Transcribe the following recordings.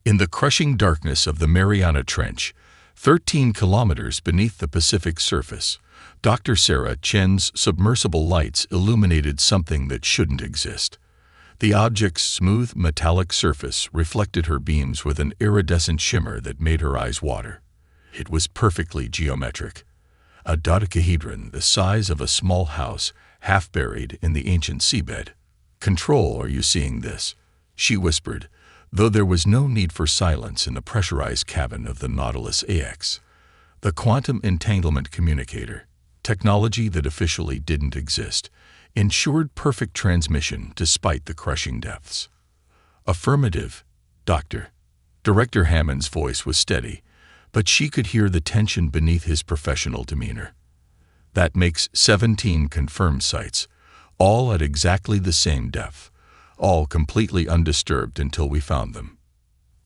In the crushing darkness of the Mariana Trench, 13 kilometers beneath the Pacific surface, Dr. Sarah Chen's submersible lights illuminated something that shouldn't exist. The object's smooth, metallic surface reflected her beams with an iridescent shimmer that made her eyes water. It was perfectly geometric. A dodecahedron the size of a small house, half buried in the ancient seabed. "Control, are you seeing this?" she whispered, though there was no need for silence in the pressurized cabin of the Nautilus AX. The quantum entanglement communicator, technology that officially didn't exist, ensured perfect transmission despite the crushing depths. "Affirmative, Doctor." Director Hammond's voice was steady, but she could hear the tension beneath his professional demeanor. "That makes 17 confirmed sites, all at exactly the same depth, all completely undisturbed until we found them."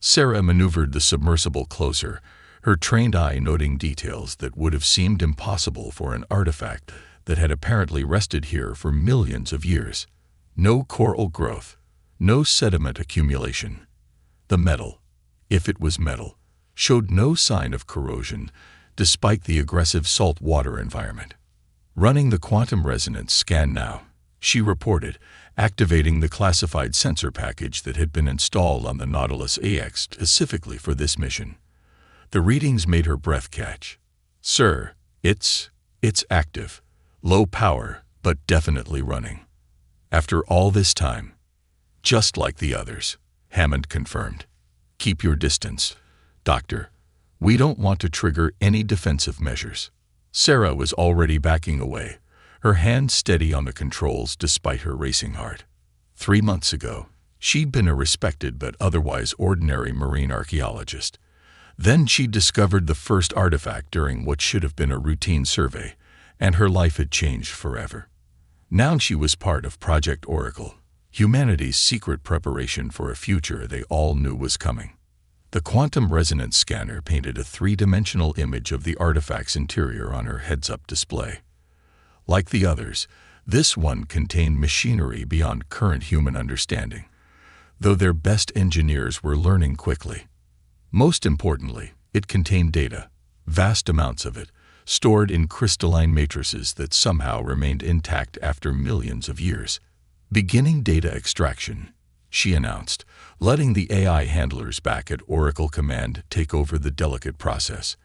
Sarah maneuvered the submersible closer, her trained eye noting details that would have seemed impossible for an artifact that had apparently rested here for millions of years. No coral growth, no sediment accumulation. The metal, if it was metal, showed no sign of corrosion despite the aggressive salt water environment. "Running the quantum resonance scan now," she reported, activating the classified sensor package that had been installed on the Nautilus AX specifically for this mission. The readings made her breath catch. "Sir, it's active. Low power, but definitely running." "After all this time?" "Just like the others," Hammond confirmed. "Keep your distance, Doctor. We don't want to trigger any defensive measures." Sarah was already backing away, her hand steady on the controls despite her racing heart. 3 months ago, she'd been a respected but otherwise ordinary marine archaeologist. Then she discovered the first artifact during what should have been a routine survey, and her life had changed forever. Now she was part of Project Oracle, humanity's secret preparation for a future they all knew was coming. The quantum resonance scanner painted a 3-dimensional image of the artifact's interior on her heads-up display. Like the others, this one contained machinery beyond current human understanding, though their best engineers were learning quickly. Most importantly, it contained data, vast amounts of it, stored in crystalline matrices that somehow remained intact after millions of years. "Beginning data extraction," she announced, letting the AI handlers back at Oracle Command take over the delicate process.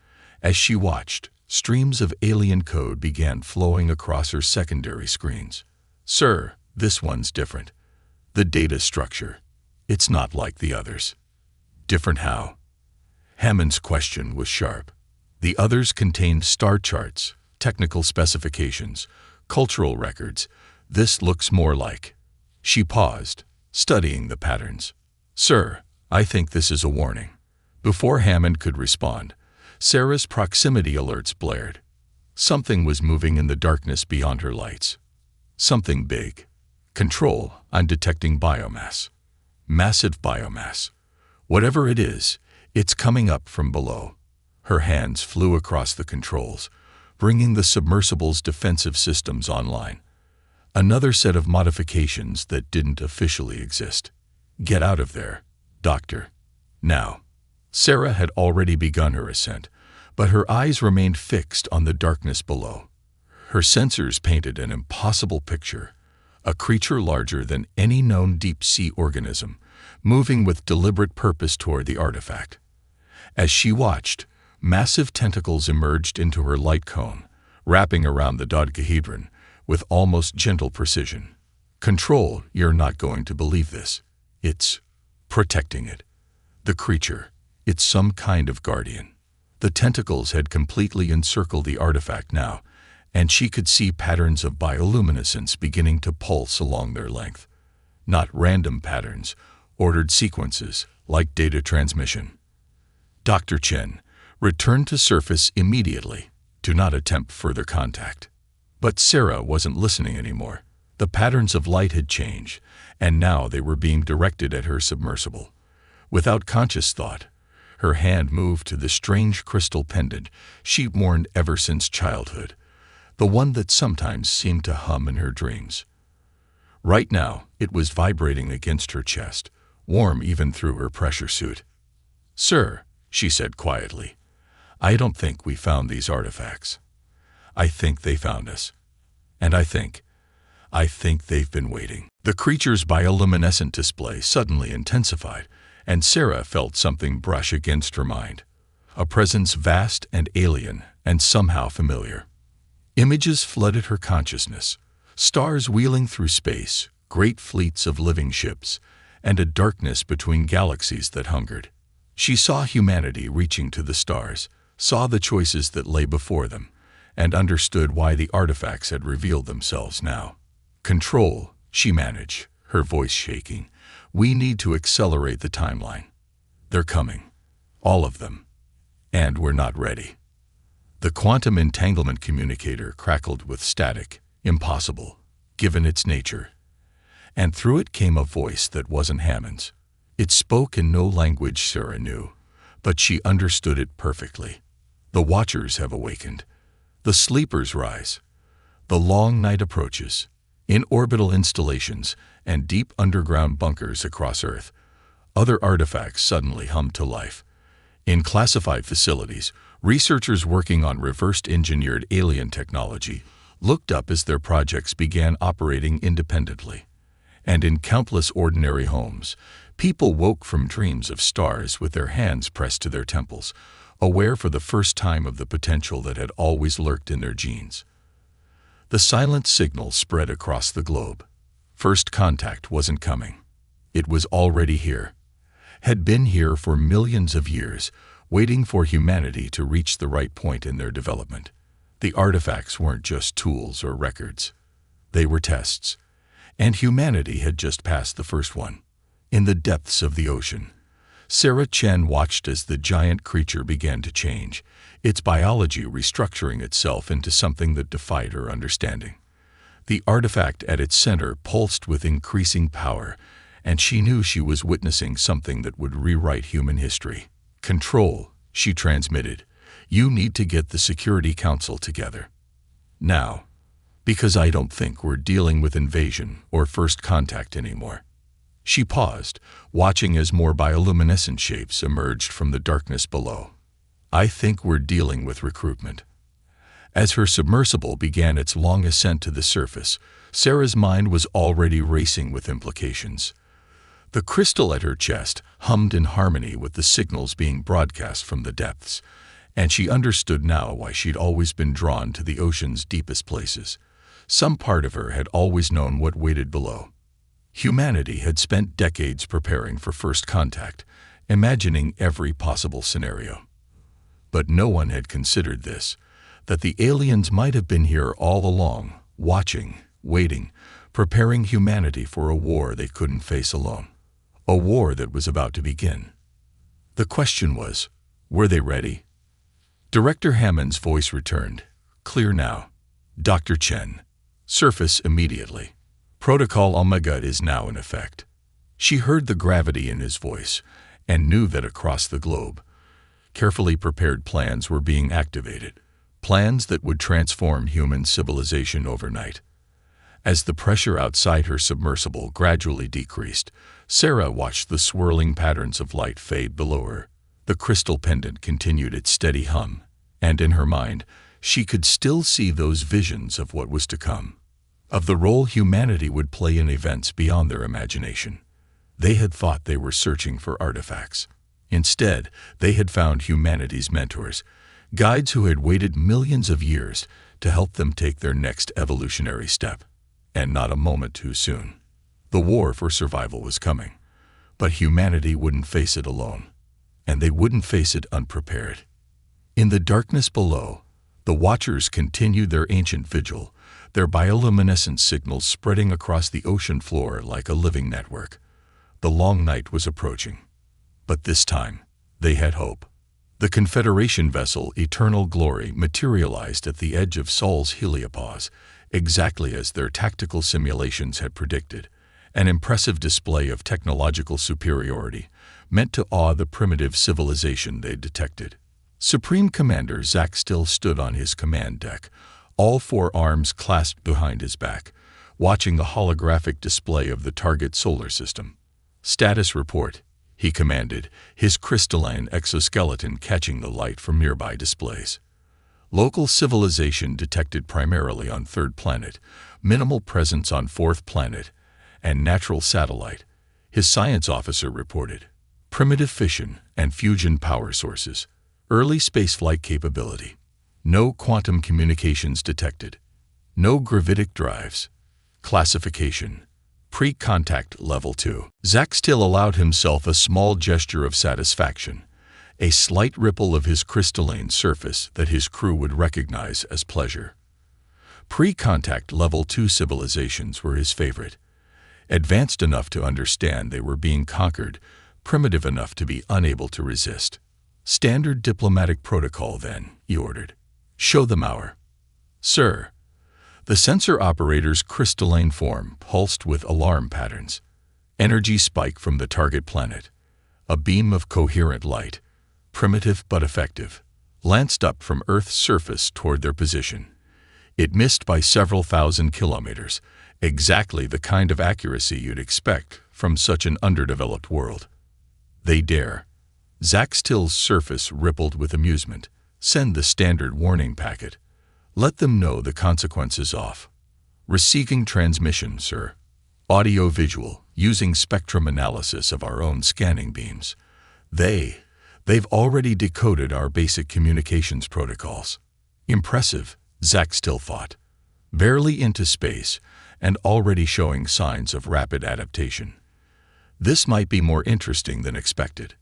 As she watched, streams of alien code began flowing across her secondary screens. "Sir, this one's different. The data structure. It's not like the others." "Different how?" Hammond's question was sharp. "The others contained star charts, technical specifications, cultural records. This looks more like..." She paused, studying the patterns. "Sir, I think this is a warning." Before Hammond could respond, Sarah's proximity alerts blared. Something was moving in the darkness beyond her lights. Something big. "Control, I'm detecting biomass. Massive biomass. Whatever it is, it's coming up from below." Her hands flew across the controls, bringing the submersible's defensive systems online. Another set of modifications that didn't officially exist. "Get out of there, Doctor. Now." Sarah had already begun her ascent, but her eyes remained fixed on the darkness below. Her sensors painted an impossible picture, a creature larger than any known deep-sea organism, moving with deliberate purpose toward the artifact. As she watched, massive tentacles emerged into her light cone, wrapping around the dodecahedron with almost gentle precision. "Control, you're not going to believe this. It's protecting it. The creature. It's some kind of guardian." The tentacles had completely encircled the artifact now, and she could see patterns of bioluminescence beginning to pulse along their length. Not random patterns, ordered sequences, like data transmission. "Dr. Chen, return to surface immediately. Do not attempt further contact." But Sarah wasn't listening anymore. The patterns of light had changed, and now they were being directed at her submersible. Without conscious thought, her hand moved to the strange crystal pendant she'd worn ever since childhood, the one that sometimes seemed to hum in her dreams. Right now, it was vibrating against her chest, warm even through her pressure suit. "Sir," she said quietly, "I don't think we found these artifacts. I think they found us. And I think they've been waiting." The creature's bioluminescent display suddenly intensified, and Sarah felt something brush against her mind. A presence vast and alien and somehow familiar. Images flooded her consciousness. Stars wheeling through space, great fleets of living ships, and a darkness between galaxies that hungered. She saw humanity reaching to the stars, saw the choices that lay before them, and understood why the artifacts had revealed themselves now. "Control," she managed, her voice shaking. "We need to accelerate the timeline. They're coming. All of them. And we're not ready." The quantum entanglement communicator crackled with static. Impossible, given its nature. And through it came a voice that wasn't Hammond's. It spoke in no language Sarah knew, but she understood it perfectly. "The Watchers have awakened. The sleepers rise. The long night approaches. In orbital installations and deep underground bunkers across Earth, other artifacts suddenly hummed to life. In classified facilities, researchers working on reverse-engineered alien technology looked up as their projects began operating independently. And in countless ordinary homes, people woke from dreams of stars with their hands pressed to their temples, aware for the first time of the potential that had always lurked in their genes. The silent signal spread across the globe. First contact wasn't coming. It was already here. Had been here for millions of years, waiting for humanity to reach the right point in their development. The artifacts weren't just tools or records. They were tests. And humanity had just passed the first one. In the depths of the ocean, Sarah Chen watched as the giant creature began to change, its biology restructuring itself into something that defied her understanding. The artifact at its center pulsed with increasing power, and she knew she was witnessing something that would rewrite human history. "Control," she transmitted. "You need to get the Security Council together. Now. Because I don't think we're dealing with invasion or first contact anymore." She paused, watching as more bioluminescent shapes emerged from the darkness below. "I think we're dealing with recruitment." As her submersible began its long ascent to the surface, Sarah's mind was already racing with implications. The crystal at her chest hummed in harmony with the signals being broadcast from the depths, and she understood now why she'd always been drawn to the ocean's deepest places. Some part of her had always known what waited below. Humanity had spent decades preparing for first contact, imagining every possible scenario. But no one had considered this, that the aliens might have been here all along, watching, waiting, preparing humanity for a war they couldn't face alone. A war that was about to begin. The question was, were they ready? Director Hammond's voice returned, clear now. "Dr. Chen, surface immediately. Protocol Omega is now in effect." She heard the gravity in his voice and knew that across the globe, carefully prepared plans were being activated, plans that would transform human civilization overnight. As the pressure outside her submersible gradually decreased, Sarah watched the swirling patterns of light fade below her. The crystal pendant continued its steady hum, and in her mind, she could still see those visions of what was to come, of the role humanity would play in events beyond their imagination. They had thought they were searching for artifacts. Instead, they had found humanity's mentors, guides who had waited millions of years to help them take their next evolutionary step, and not a moment too soon. The war for survival was coming, but humanity wouldn't face it alone, and they wouldn't face it unprepared. In the darkness below, the Watchers continued their ancient vigil, their bioluminescent signals spreading across the ocean floor like a living network. The long night was approaching. But this time, they had hope. The Confederation vessel Eternal Glory materialized at the edge of Sol's heliopause, exactly as their tactical simulations had predicted, an impressive display of technological superiority, meant to awe the primitive civilization they'd detected. Supreme Commander Zack still stood on his command deck, all four arms clasped behind his back, watching the holographic display of the target solar system. "Status report," he commanded, his crystalline exoskeleton catching the light from nearby displays. Local civilization detected primarily on third planet, minimal presence on fourth planet, and natural satellite, his science officer reported. Primitive fission and fusion power sources. Early spaceflight capability. No quantum communications detected. No gravitic drives. Classification. Pre-contact level 2. Zack still allowed himself a small gesture of satisfaction, a slight ripple of his crystalline surface that his crew would recognize as pleasure. Pre-contact level 2 civilizations were his favorite. Advanced enough to understand they were being conquered, primitive enough to be unable to resist. Standard diplomatic protocol then, he ordered. Show them our. Sir. The sensor operator's crystalline form pulsed with alarm patterns. Energy spike from the target planet. A beam of coherent light, primitive but effective, lanced up from Earth's surface toward their position. It missed by several thousand kilometers, exactly the kind of accuracy you'd expect from such an underdeveloped world. They dare. Zack Still's surface rippled with amusement. Send the standard warning packet. Let them know the consequences off. Receiving transmission, sir. Audio-visual, using spectrum analysis of our own scanning beams. They've already decoded our basic communications protocols. Impressive, Zack Still thought. Barely into space, and already showing signs of rapid adaptation. This might be more interesting than expected.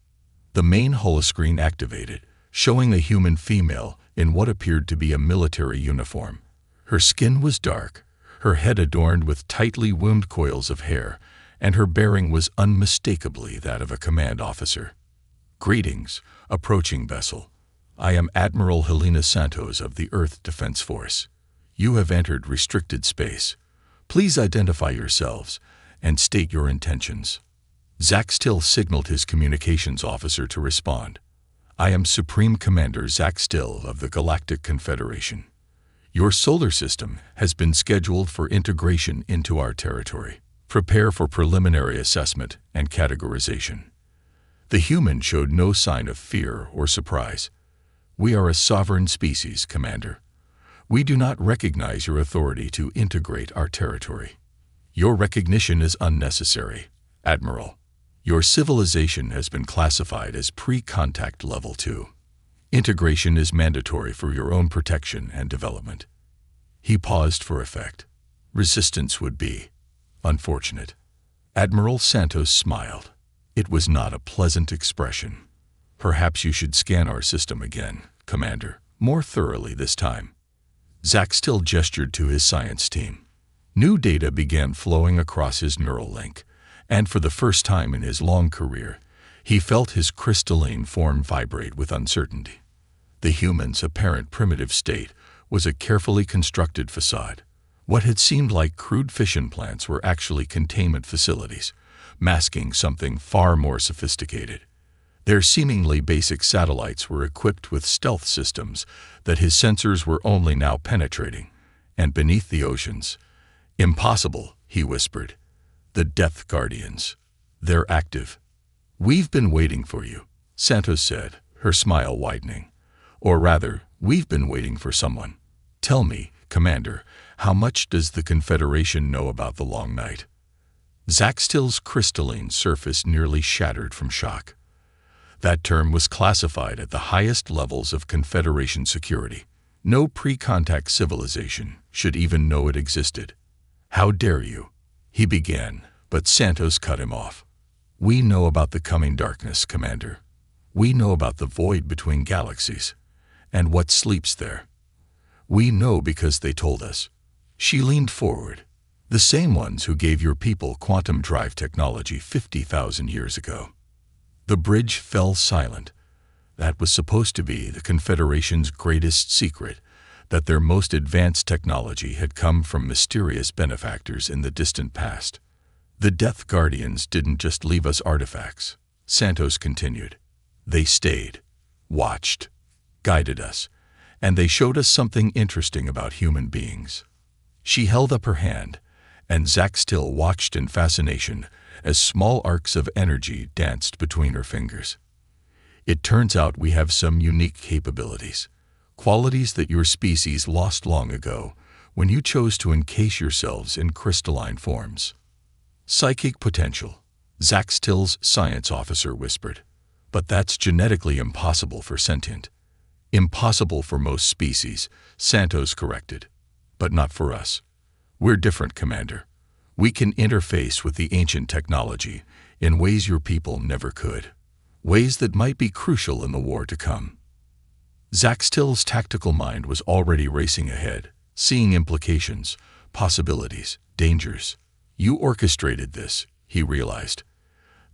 The main holoscreen activated, showing a human female in what appeared to be a military uniform. Her skin was dark, her head adorned with tightly wombed coils of hair, and her bearing was unmistakably that of a command officer. Greetings, approaching vessel. I am Admiral Helena Santos of the Earth Defense Force. You have entered restricted space. Please identify yourselves and state your intentions. Zack Still signaled his communications officer to respond. I am Supreme Commander Zack Still of the Galactic Confederation. Your solar system has been scheduled for integration into our territory. Prepare for preliminary assessment and categorization. The human showed no sign of fear or surprise. We are a sovereign species, Commander. We do not recognize your authority to integrate our territory. Your recognition is unnecessary, Admiral. Your civilization has been classified as pre-contact level 2. Integration is mandatory for your own protection and development. He paused for effect. Resistance would be unfortunate. Admiral Santos smiled. It was not a pleasant expression. Perhaps you should scan our system again, Commander, more thoroughly this time. Zack Still gestured to his science team. New data began flowing across his neural link, and for the first time in his long career, he felt his crystalline form vibrate with uncertainty. The human's apparent primitive state was a carefully constructed facade. What had seemed like crude fission plants were actually containment facilities, masking something far more sophisticated. Their seemingly basic satellites were equipped with stealth systems that his sensors were only now penetrating, and beneath the oceans. Impossible, he whispered. The Death Guardians. They're active. We've been waiting for you, Santos said, her smile widening. Or rather, we've been waiting for someone. Tell me, Commander, how much does the Confederation know about the Long Night? Zack Still's crystalline surface nearly shattered from shock. That term was classified at the highest levels of Confederation security. No pre-contact civilization should even know it existed. How dare you? He began, but Santos cut him off. We know about the coming darkness, Commander. We know about the void between galaxies, and what sleeps there. We know because they told us. She leaned forward. The same ones who gave your people quantum drive technology 50,000 years ago. The bridge fell silent. That was supposed to be the Confederation's greatest secret, that their most advanced technology had come from mysterious benefactors in the distant past. The Death Guardians didn't just leave us artifacts, Santos continued. They stayed, watched, guided us, and they showed us something interesting about human beings. She held up her hand, and Zack Still watched in fascination as small arcs of energy danced between her fingers. "It turns out we have some unique capabilities, qualities that your species lost long ago when you chose to encase yourselves in crystalline forms." "Psychic potential," Zaxtil's science officer whispered. "But that's genetically impossible for sentient." "Impossible for most species," Santos corrected. "But not for us. We're different, Commander. We can interface with the ancient technology in ways your people never could. Ways that might be crucial in the war to come." Zaxtil's tactical mind was already racing ahead, seeing implications, possibilities, dangers. "You orchestrated this," he realized.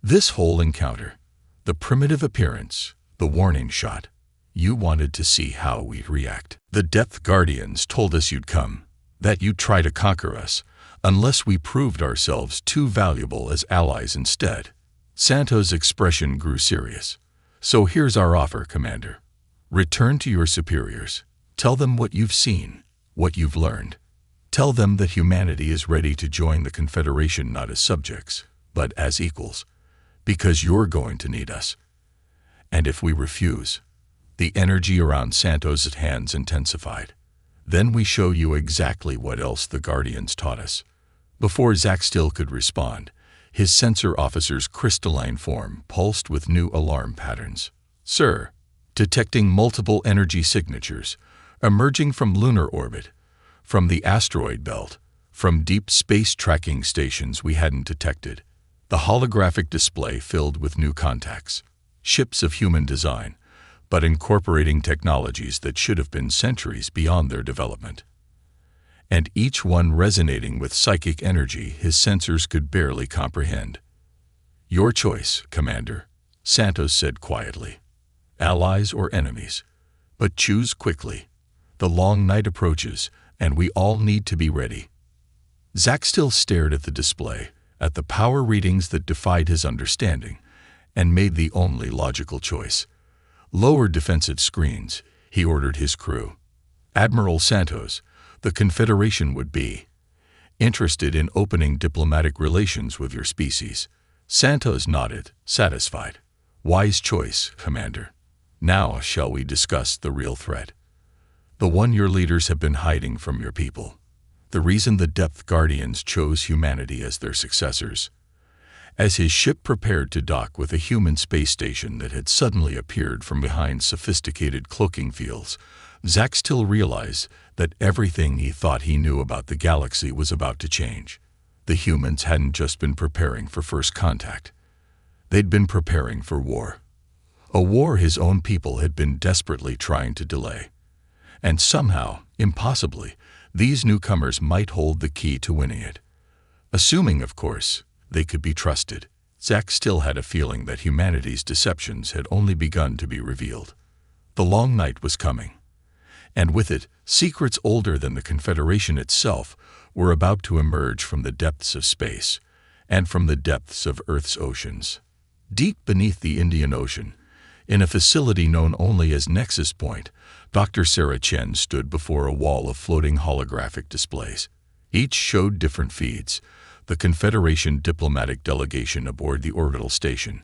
"This whole encounter. The primitive appearance, the warning shot. You wanted to see how we'd react. The Depth Guardians told us you'd come, that you'd try to conquer us, unless we proved ourselves too valuable as allies instead." Santos' expression grew serious. "So here's our offer, Commander. Return to your superiors. Tell them what you've seen, what you've learned. Tell them that humanity is ready to join the Confederation not as subjects, but as equals, because you're going to need us. And if we refuse..." The energy around Santos' hands intensified. "Then we show you exactly what else the Guardians taught us." Before Zaxtil could respond, his sensor officer's crystalline form pulsed with new alarm patterns. "Sir, detecting multiple energy signatures, emerging from lunar orbit, from the asteroid belt, from deep space tracking stations we hadn't detected." The holographic display filled with new contacts. Ships of human design, but incorporating technologies that should have been centuries beyond their development. And each one resonating with psychic energy his sensors could barely comprehend. "Your choice, Commander," Santos said quietly. "Allies or enemies. But choose quickly. The long night approaches, and we all need to be ready." Zaxtil stared at the display, at the power readings that defied his understanding, and made the only logical choice. "Lower defensive screens," he ordered his crew. "Admiral Santos, the Confederation would be interested in opening diplomatic relations with your species." Santos nodded, satisfied. "Wise choice, Commander. Now shall we discuss the real threat? The one your leaders have been hiding from your people. The reason the Depth Guardians chose humanity as their successors." As his ship prepared to dock with a human space station that had suddenly appeared from behind sophisticated cloaking fields, Zaxtil realized that everything he thought he knew about the galaxy was about to change. The humans hadn't just been preparing for first contact. They'd been preparing for war. A war his own people had been desperately trying to delay. And somehow, impossibly, these newcomers might hold the key to winning it. Assuming, of course, they could be trusted. Zaxtil had a feeling that humanity's deceptions had only begun to be revealed. The long night was coming. And with it, secrets older than the Confederation itself were about to emerge from the depths of space, and from the depths of Earth's oceans. Deep beneath the Indian Ocean, in a facility known only as Nexus Point, Dr. Sarah Chen stood before a wall of floating holographic displays. Each showed different feeds: the Confederation diplomatic delegation aboard the orbital station,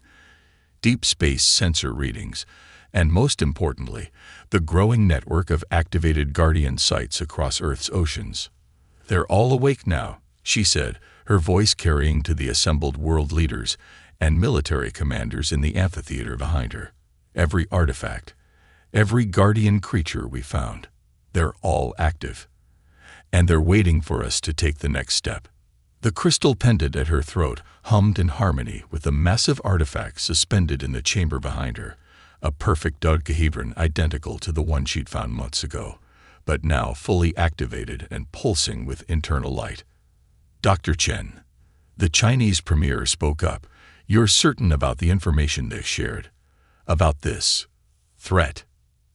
deep space sensor readings, and most importantly, the growing network of activated Guardian sites across Earth's oceans. "They're all awake now," she said, her voice carrying to the assembled world leaders and military commanders in the amphitheater behind her. "Every artifact, every Guardian creature we found, they're all active. And they're waiting for us to take the next step." The crystal pendant at her throat hummed in harmony with the massive artifact suspended in the chamber behind her, a perfect dodecahedron identical to the one she'd found months ago, but now fully activated and pulsing with internal light. "Dr. Chen," the Chinese premier spoke up, "you're certain about the information they've shared? About this threat?"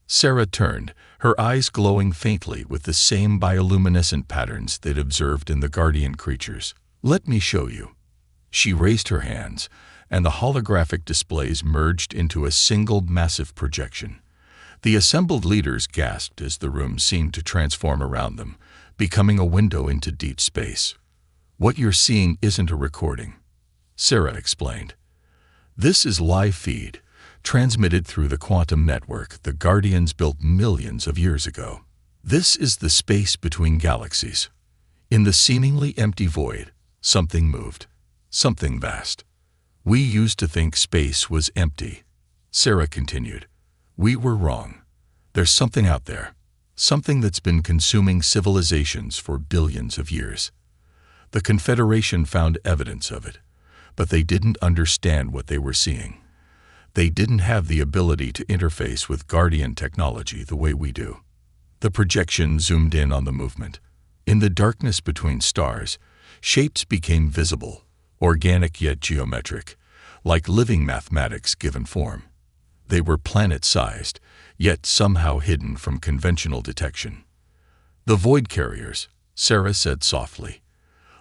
Sarah turned, her eyes glowing faintly with the same bioluminescent patterns they'd observed in the Guardian creatures. "Let me show you." She raised her hands, and the holographic displays merged into a single massive projection. The assembled leaders gasped as the room seemed to transform around them, becoming a window into deep space. "What you're seeing isn't a recording," Sarah explained. This is live feed, transmitted through the quantum network the Guardians built millions of years ago. This is the space between galaxies. In the seemingly empty void, something moved. Something vast. We used to think space was empty. Sarah continued. We were wrong. There's something out there. Something that's been consuming civilizations for billions of years. The Confederation found evidence of it, but they didn't understand what they were seeing. They didn't have the ability to interface with Guardian technology the way we do. The projection zoomed in on the movement. In the darkness between stars, shapes became visible, organic yet geometric, like living mathematics given form. They were planet-sized, yet somehow hidden from conventional detection. The void carriers, Sarah said softly.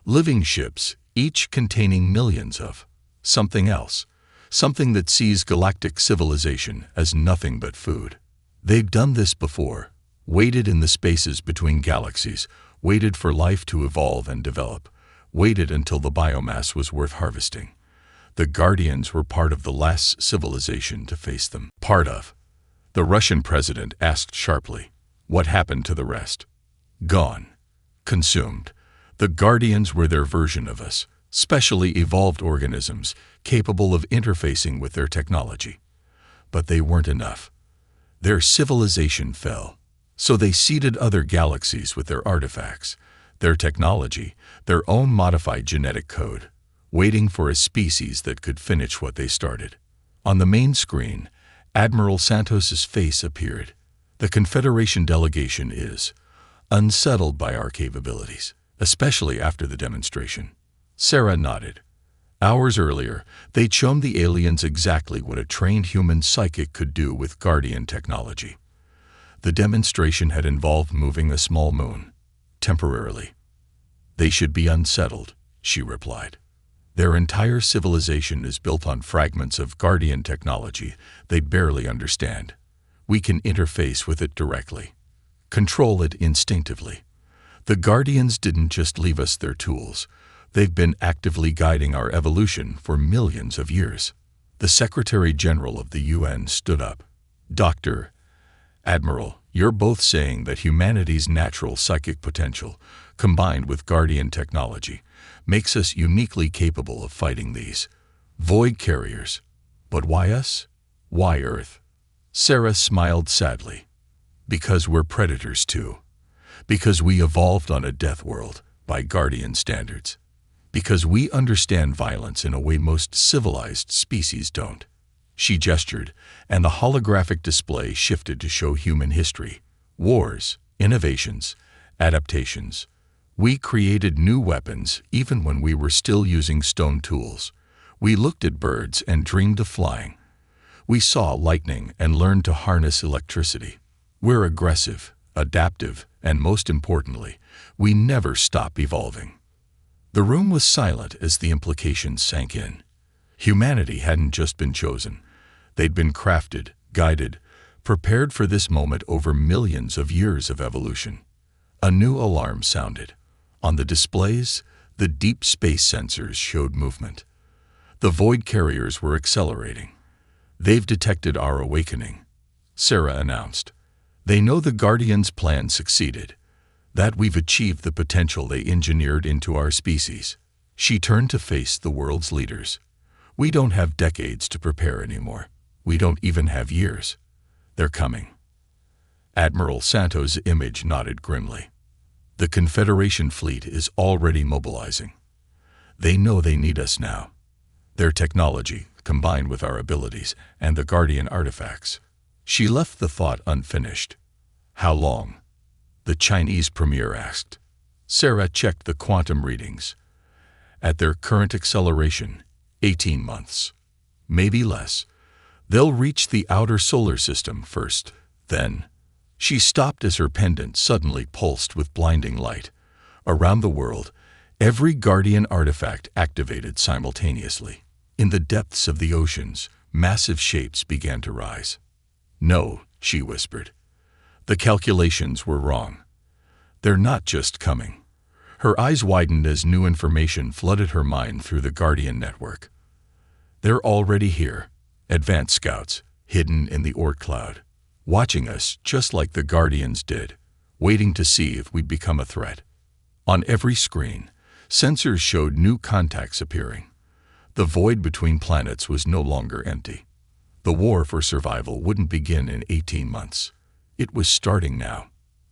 Living ships, each containing millions of something else, something that sees galactic civilization as nothing but food. They've done this before, waited in the spaces between galaxies, waited for life to evolve and develop, waited until the biomass was worth harvesting. The Guardians were part of the last civilization to face them. Part of. The Russian president asked sharply. What happened to the rest? Gone. Consumed. The Guardians were their version of us, specially evolved organisms capable of interfacing with their technology. But they weren't enough. Their civilization fell. So they seeded other galaxies with their artifacts, their technology, their own modified genetic code, waiting for a species that could finish what they started. On the main screen, Admiral Santos's face appeared. The Confederation delegation is unsettled by our capabilities, especially after the demonstration. Sarah nodded. Hours earlier, they'd shown the aliens exactly what a trained human psychic could do with Guardian technology. The demonstration had involved moving a small moon, temporarily. They should be unsettled, she replied. Their entire civilization is built on fragments of Guardian technology they barely understand. We can interface with it directly, control it instinctively. The Guardians didn't just leave us their tools. They've been actively guiding our evolution for millions of years. The Secretary General of the UN stood up. Admiral, you're both saying that humanity's natural psychic potential, combined with Guardian technology, makes us uniquely capable of fighting these void carriers. But why us? Why Earth? Sarah smiled sadly. Because we're predators too. Because we evolved on a death world by Guardian standards. Because we understand violence in a way most civilized species don't. She gestured, and the holographic display shifted to show human history, wars, innovations, adaptations. We created new weapons even when we were still using stone tools. We looked at birds and dreamed of flying. We saw lightning and learned to harness electricity. We're aggressive, adaptive, and most importantly, we never stop evolving. The room was silent as the implications sank in. Humanity hadn't just been chosen. They'd been crafted, guided, prepared for this moment over millions of years of evolution. A new alarm sounded. On the displays, the deep space sensors showed movement. The void carriers were accelerating. They've detected our awakening, Sarah announced. They know the Guardians' plan succeeded, that we've achieved the potential they engineered into our species. She turned to face the world's leaders. We don't have decades to prepare anymore. We don't even have years. They're coming. Admiral Santos' image nodded grimly. The Confederation fleet is already mobilizing. They know they need us now. Their technology, combined with our abilities and the Guardian artifacts. She left the thought unfinished. How long? The Chinese premier asked. Sarah checked the quantum readings. At their current acceleration, 18 months. Maybe less. They'll reach the outer solar system first, then. She stopped as her pendant suddenly pulsed with blinding light. Around the world, every Guardian artifact activated simultaneously. In the depths of the oceans, massive shapes began to rise. No, she whispered. The calculations were wrong. They're not just coming. Her eyes widened as new information flooded her mind through the Guardian network. They're already here, advanced scouts, hidden in the Oort cloud, watching us just like the Guardians did, waiting to see if we'd become a threat. On every screen, sensors showed new contacts appearing. The void between planets was no longer empty. The war for survival wouldn't begin in 18 months. It was starting now.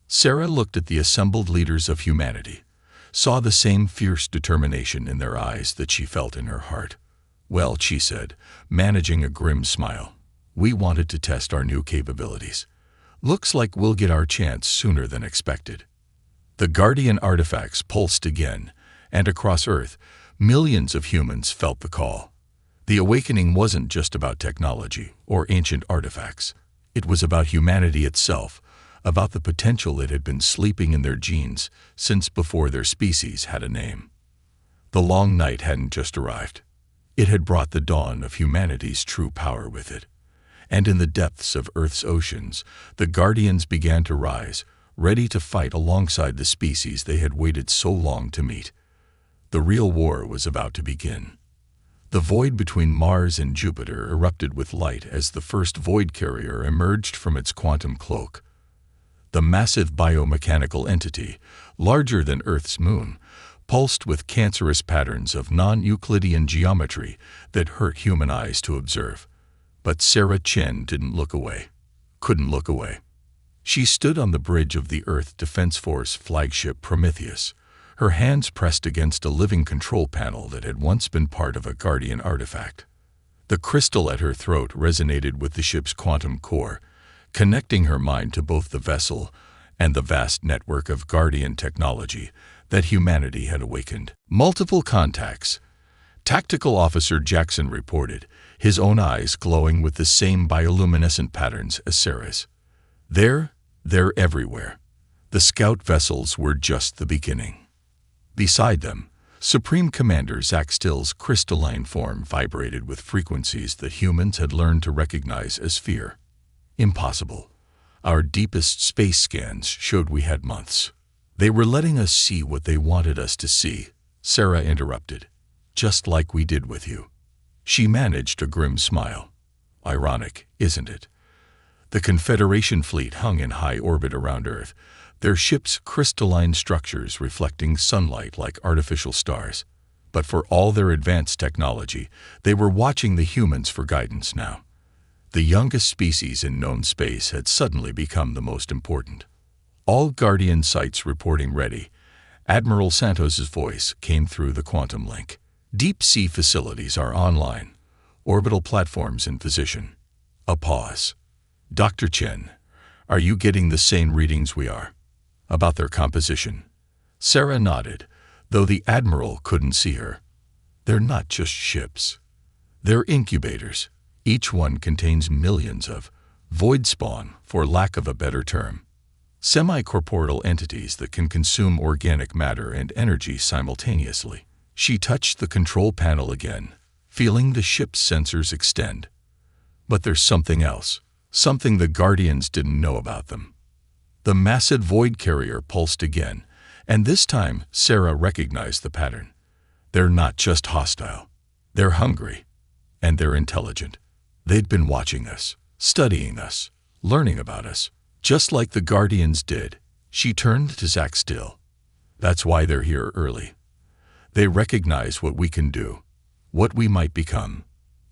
Sarah looked at the assembled leaders of humanity, saw the same fierce determination in their eyes that she felt in her heart. "Well," she said, managing a grim smile, "we wanted to test our new capabilities. Looks like we'll get our chance sooner than expected." The Guardian artifacts pulsed again, and across Earth, millions of humans felt the call. The awakening wasn't just about technology or ancient artifacts. It was about humanity itself, about the potential it had been sleeping in their genes since before their species had a name. The long night hadn't just arrived. It had brought the dawn of humanity's true power with it. And in the depths of Earth's oceans, the Guardians began to rise, ready to fight alongside the species they had waited so long to meet. The real war was about to begin. The void between Mars and Jupiter erupted with light as the first void carrier emerged from its quantum cloak. The massive biomechanical entity, larger than Earth's moon, pulsed with cancerous patterns of non-Euclidean geometry that hurt human eyes to observe. But Sarah Chen didn't look away. Couldn't look away. She stood on the bridge of the Earth Defense Force flagship Prometheus, her hands pressed against a living control panel that had once been part of a Guardian artifact. The crystal at her throat resonated with the ship's quantum core, connecting her mind to both the vessel and the vast network of Guardian technology that humanity had awakened. Multiple contacts. Tactical Officer Jackson reported, his own eyes glowing with the same bioluminescent patterns as Sarah's. They're everywhere. The scout vessels were just the beginning. Beside them, Supreme Commander Zach Still's crystalline form vibrated with frequencies that humans had learned to recognize as fear. Impossible. Our deepest space scans showed we had months. They were letting us see what they wanted us to see, Sarah interrupted. Just like we did with you. She managed a grim smile. Ironic, isn't it? The Confederation fleet hung in high orbit around Earth, their ships' crystalline structures reflecting sunlight like artificial stars. But for all their advanced technology, they were watching the humans for guidance now. The youngest species in known space had suddenly become the most important. All Guardian sites reporting ready. Admiral Santos's voice came through the quantum link. Deep-sea facilities are online. Orbital platforms in position. A pause. Dr. Chen, are you getting the same readings we are? About their composition. Sarah nodded, though the Admiral couldn't see her. They're not just ships. They're incubators. Each one contains millions of void spawn, for lack of a better term. Semi-corporeal entities that can consume organic matter and energy simultaneously. She touched the control panel again, feeling the ship's sensors extend. But there's something else, something the Guardians didn't know about them. The massive void carrier pulsed again, and this time Sarah recognized the pattern. They're not just hostile. They're hungry, and they're intelligent. They'd been watching us, studying us, learning about us. Just like the Guardians did. She turned to Zach Still. That's why they're here early. They recognize what we can do, what we might become.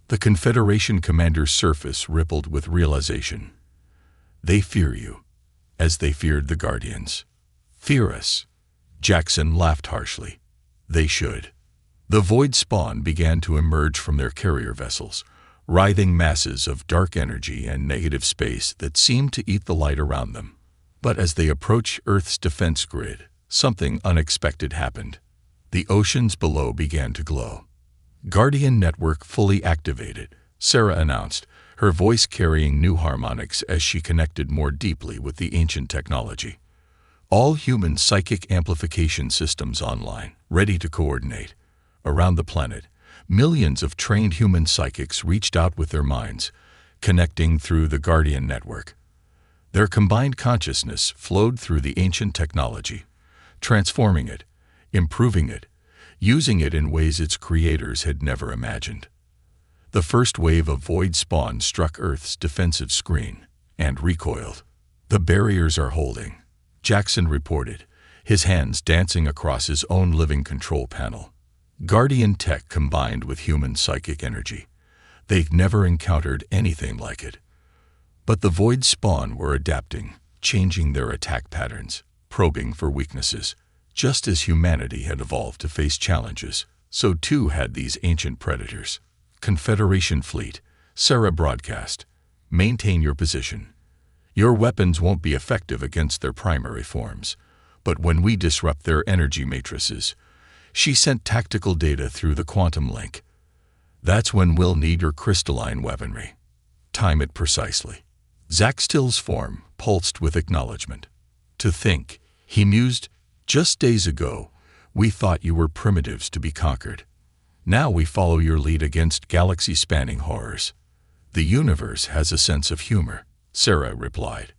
The Confederation commander's surface rippled with realization. They fear you, as they feared the Guardians. Fear us. Jackson laughed harshly. They should. The void spawn began to emerge from their carrier vessels, writhing masses of dark energy and negative space that seemed to eat the light around them. But as they approached Earth's defense grid, something unexpected happened. The oceans below began to glow. Guardian Network fully activated, Sarah announced, her voice carrying new harmonics as she connected more deeply with the ancient technology. All human psychic amplification systems online, ready to coordinate. Around the planet, millions of trained human psychics reached out with their minds, connecting through the Guardian Network. Their combined consciousness flowed through the ancient technology, transforming it, improving it, using it in ways its creators had never imagined. The first wave of void spawn struck Earth's defensive screen and recoiled. "The barriers are holding," Jackson reported, his hands dancing across his own living control panel. Guardian tech combined with human psychic energy. They've never encountered anything like it. But the void spawn were adapting, changing their attack patterns, probing for weaknesses. Just as humanity had evolved to face challenges, so too had these ancient predators. "Confederation fleet," Sarah broadcast. "Maintain your position. Your weapons won't be effective against their primary forms, but when we disrupt their energy matrices," she sent tactical data through the quantum link. "That's when we'll need your crystalline weaponry. Time it precisely." Zack Still's form pulsed with acknowledgement. "To think," he mused, "just days ago, we thought you were primitives to be conquered. Now we follow your lead against galaxy-spanning horrors." "The universe has a sense of humor," Sarah replied.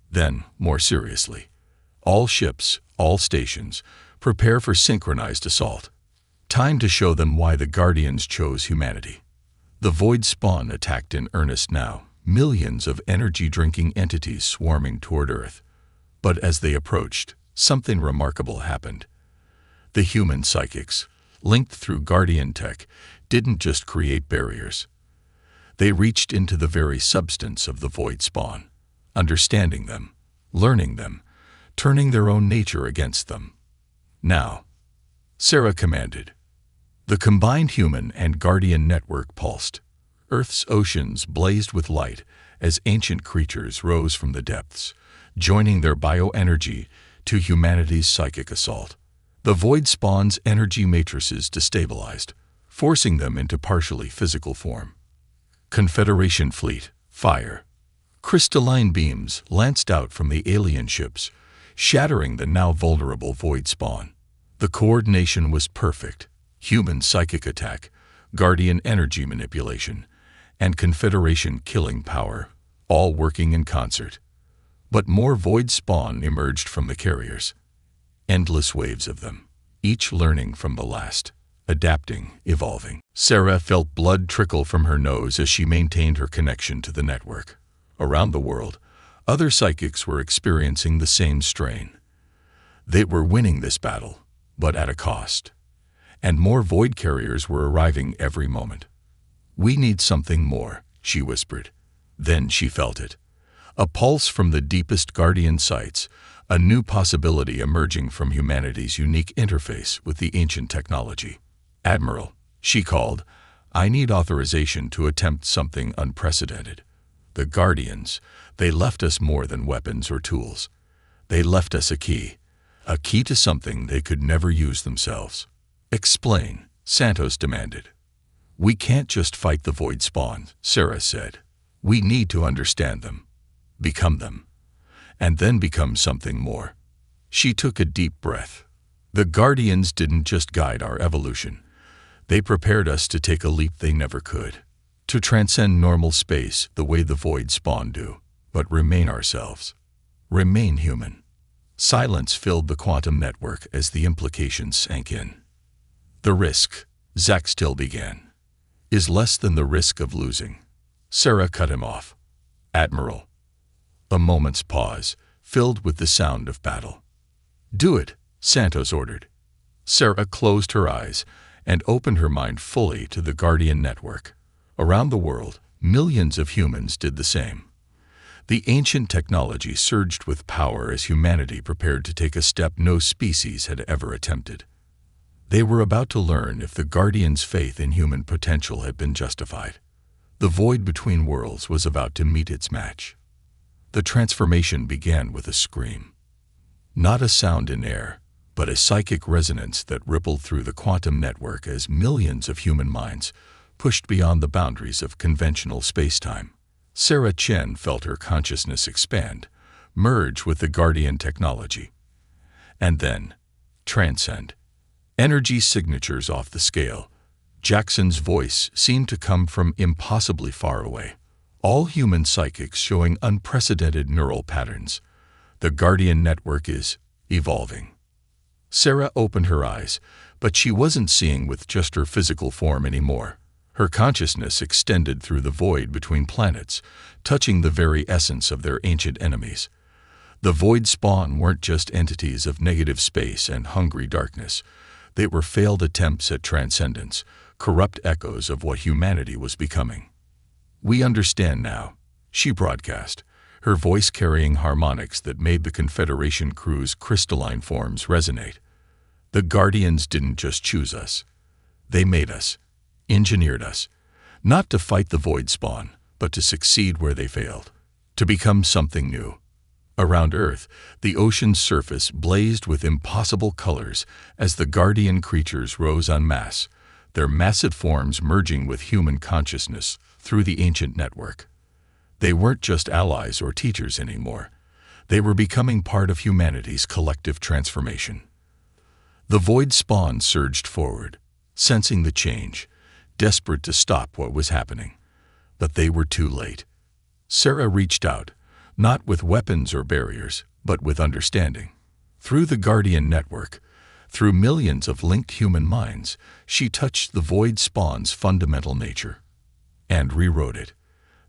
Then, more seriously, "All ships, all stations, prepare for synchronized assault. Time to show them why the Guardians chose humanity." The void spawn attacked in earnest now, millions of energy-drinking entities swarming toward Earth. But as they approached, something remarkable happened. The human psychics, linked through Guardian tech, didn't just create barriers. They reached into the very substance of the void spawn, understanding them, learning them, turning their own nature against them. "Now," Sarah commanded. The combined human and Guardian network pulsed. Earth's oceans blazed with light as ancient creatures rose from the depths, joining their bioenergy to humanity's psychic assault. The void spawn's energy matrices destabilized, forcing them into partially physical form. Confederation fleet, fire. Crystalline beams lanced out from the alien ships, shattering the now vulnerable void spawn. The coordination was perfect. Human psychic attack, Guardian energy manipulation, and Confederation killing power, all working in concert. But more void spawn emerged from the carriers. Endless waves of them, each learning from the last, adapting, evolving. Sarah felt blood trickle from her nose as she maintained her connection to the network. Around the world, other psychics were experiencing the same strain. They were winning this battle, but at a cost. And more void carriers were arriving every moment. "We need something more," she whispered. Then she felt it. A pulse from the deepest Guardian sites, a new possibility emerging from humanity's unique interface with the ancient technology. "Admiral," she called, "I need authorization to attempt something unprecedented. The Guardians, they left us more than weapons or tools. They left us a key to something they could never use themselves." "Explain," Santos demanded. "We can't just fight the void spawn," Sarah said. "We need to understand them, become them, and then become something more." She took a deep breath. "The Guardians didn't just guide our evolution. They prepared us to take a leap they never could, to transcend normal space the way the void spawn do, but remain ourselves, remain human." Silence filled the quantum network as the implications sank in. "The risk," Zack Still began, "is less than the risk of losing." Sarah cut him off. "Admiral." A moment's pause, filled with the sound of battle. "Do it," Santos ordered. Sarah closed her eyes and opened her mind fully to the Guardian network. Around the world, millions of humans did the same. The ancient technology surged with power as humanity prepared to take a step no species had ever attempted. They were about to learn if the Guardians' faith in human potential had been justified. The void between worlds was about to meet its match. The transformation began with a scream. Not a sound in air, but a psychic resonance that rippled through the quantum network as millions of human minds pushed beyond the boundaries of conventional spacetime. Sarah Chen felt her consciousness expand, merge with the Guardian technology, and then transcend. Energy signatures off the scale. Jackson's voice seemed to come from impossibly far away. All human psychics showing unprecedented neural patterns. The Guardian network is evolving. Sarah opened her eyes, but she wasn't seeing with just her physical form anymore. Her consciousness extended through the void between planets, touching the very essence of their ancient enemies. The void spawn weren't just entities of negative space and hungry darkness. They were failed attempts at transcendence, corrupt echoes of what humanity was becoming. "We understand now," she broadcast, her voice carrying harmonics that made the Confederation crew's crystalline forms resonate. "The Guardians didn't just choose us. They made us, engineered us, not to fight the void spawn, but to succeed where they failed, to become something new." Around Earth, the ocean's surface blazed with impossible colors as the Guardian creatures rose en masse, their massive forms merging with human consciousness through the ancient network. They weren't just allies or teachers anymore. They were becoming part of humanity's collective transformation. The void spawn surged forward, sensing the change, desperate to stop what was happening. But they were too late. Sarah reached out, not with weapons or barriers, but with understanding. Through the Guardian network, through millions of linked human minds, she touched the void spawn's fundamental nature and rewrote it.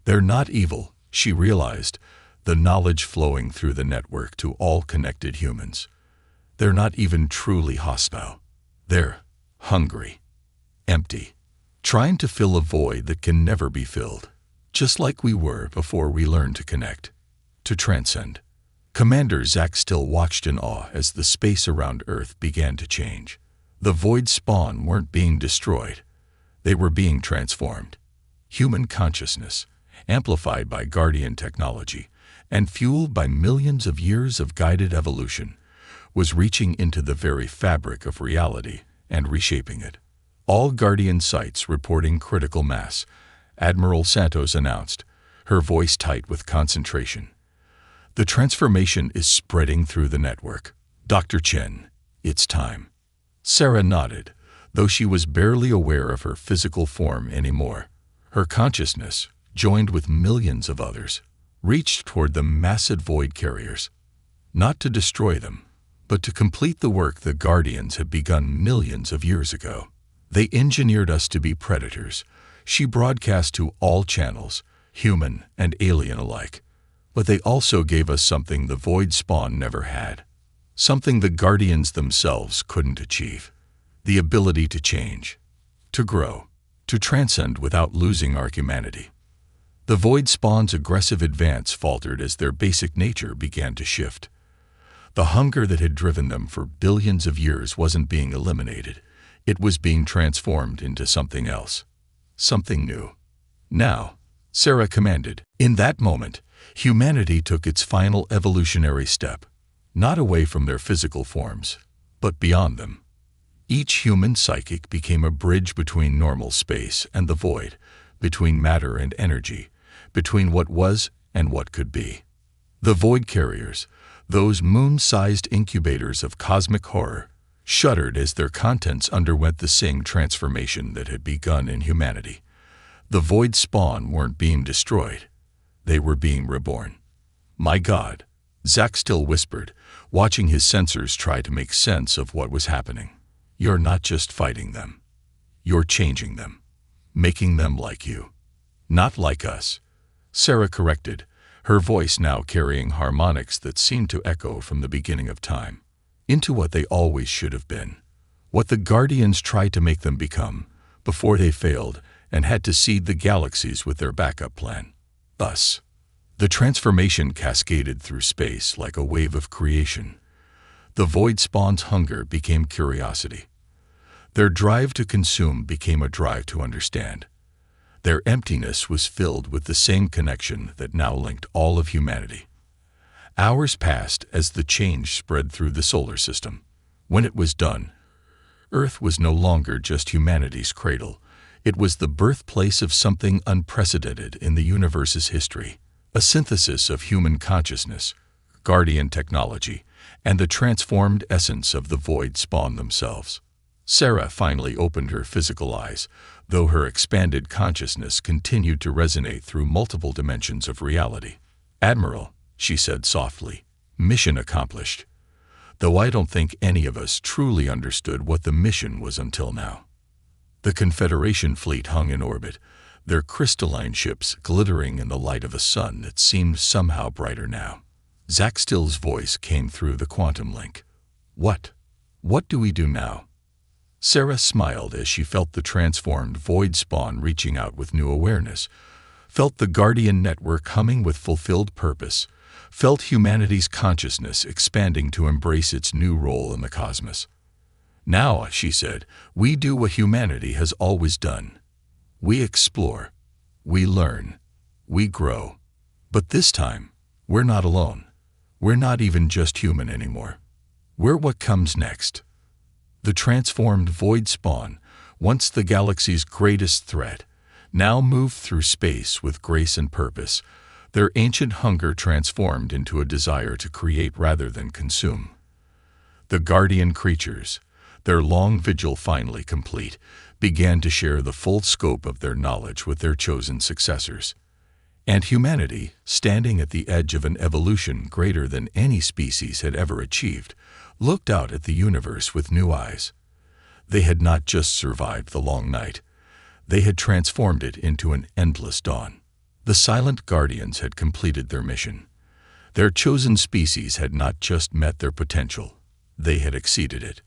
"They're not evil," she realized, the knowledge flowing through the network to all connected humans. "They're not even truly hostile. They're hungry, empty, trying to fill a void that can never be filled, just like we were before we learned to connect, to transcend." Commander Zack still watched in awe as the space around Earth began to change. The void spawn weren't being destroyed. They were being transformed. Human consciousness, amplified by Guardian technology and fueled by millions of years of guided evolution, was reaching into the very fabric of reality and reshaping it. "All Guardian sites reporting critical mass," Admiral Santos announced, her voice tight with concentration. "The transformation is spreading through the network. Dr. Chen, it's time." Sarah nodded, though she was barely aware of her physical form anymore. Her consciousness, joined with millions of others, reached toward the massive void carriers, not to destroy them, but to complete the work the Guardians had begun millions of years ago. "They engineered us to be predators," she broadcast to all channels, human and alien alike. "But they also gave us something the void spawn never had, something the Guardians themselves couldn't achieve: the ability to change, to grow, to transcend without losing our humanity." The void spawn's aggressive advance faltered as their basic nature began to shift. The hunger that had driven them for billions of years wasn't being eliminated. It was being transformed into something else, something new. "Now," Sarah commanded. In that moment, humanity took its final evolutionary step, not away from their physical forms, but beyond them. Each human psychic became a bridge between normal space and the void, between matter and energy, between what was and what could be. The void carriers, those moon-sized incubators of cosmic horror, shuddered as their contents underwent the same transformation that had begun in humanity. The void spawn weren't being destroyed. They were being reborn. "My God," Zack still whispered, watching his sensors try to make sense of what was happening. "You're not just fighting them. You're changing them, making them like you. Not like us," Sarah corrected, her voice now carrying harmonics that seemed to echo from the beginning of time, "into what they always should have been, what the Guardians tried to make them become, before they failed and had to seed the galaxies with their backup plan. Us." The transformation cascaded through space like a wave of creation. The void spawn's hunger became curiosity. Their drive to consume became a drive to understand. Their emptiness was filled with the same connection that now linked all of humanity. Hours passed as the change spread through the solar system. When it was done, Earth was no longer just humanity's cradle. It was the birthplace of something unprecedented in the universe's history, a synthesis of human consciousness, Guardian technology, and the transformed essence of the void spawn themselves. Sarah finally opened her physical eyes, though her expanded consciousness continued to resonate through multiple dimensions of reality. "Admiral," she said softly, "mission accomplished. Though I don't think any of us truly understood what the mission was until now." The Confederation fleet hung in orbit, their crystalline ships glittering in the light of a sun that seemed somehow brighter now. Zack Still's voice came through the quantum link. What? What do we do now? Sarah smiled as she felt the transformed void spawn reaching out with new awareness, felt the Guardian network humming with fulfilled purpose, felt humanity's consciousness expanding to embrace its new role in the cosmos. Now, she said, we do what humanity has always done. We explore, we learn, we grow. But this time, we're not alone. We're not even just human anymore. We're what comes next. The transformed void spawn, once the galaxy's greatest threat, now moved through space with grace and purpose, their ancient hunger transformed into a desire to create rather than consume. The Guardian creatures, their long vigil finally complete, began to share the full scope of their knowledge with their chosen successors. And humanity, standing at the edge of an evolution greater than any species had ever achieved, looked out at the universe with new eyes. They had not just survived the long night. They had transformed it into an endless dawn. The silent guardians had completed their mission. Their chosen species had not just met their potential. They had exceeded it.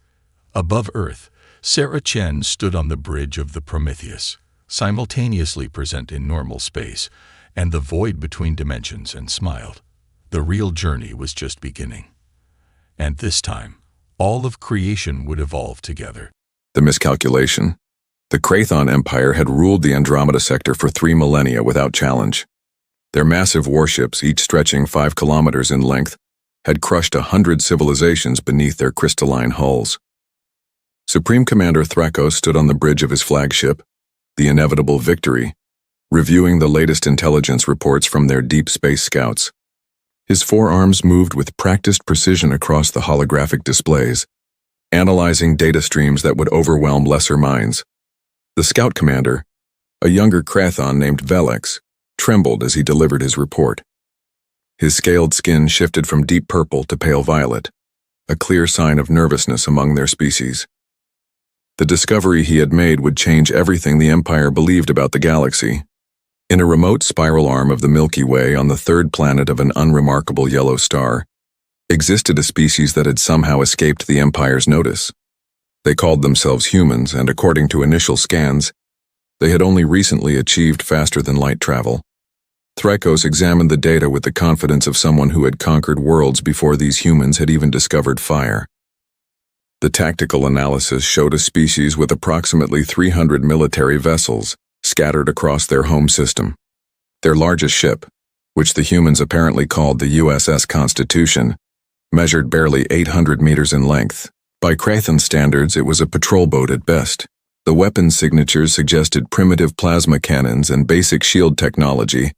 Above Earth, Sarah Chen stood on the bridge of the Prometheus, simultaneously present in normal space and the void between dimensions, and smiled. The real journey was just beginning. And this time, all of creation would evolve together. The miscalculation. The Krathon Empire had ruled the Andromeda sector for 3 millennia without challenge. Their massive warships, each stretching 5 kilometers in length, had crushed 100 civilizations beneath their crystalline hulls. Supreme Commander Thrakos stood on the bridge of his flagship, the Inevitable Victory, reviewing the latest intelligence reports from their deep space scouts. His forearms moved with practiced precision across the holographic displays, analyzing data streams that would overwhelm lesser minds. The scout commander, a younger Krathon named Velix, trembled as he delivered his report. His scaled skin shifted from deep purple to pale violet, a clear sign of nervousness among their species. The discovery he had made would change everything the Empire believed about the galaxy. In a remote spiral arm of the Milky Way on the third planet of an unremarkable yellow star, existed a species that had somehow escaped the Empire's notice. They called themselves humans, and according to initial scans, they had only recently achieved faster-than-light travel. Thrakos examined the data with the confidence of someone who had conquered worlds before these humans had even discovered fire. The tactical analysis showed a species with approximately 300 military vessels scattered across their home system. Their largest ship, which the humans apparently called the USS Constitution, measured barely 800 meters in length. By Krathon standards, it was a patrol boat at best. The weapon signatures suggested primitive plasma cannons and basic shield technology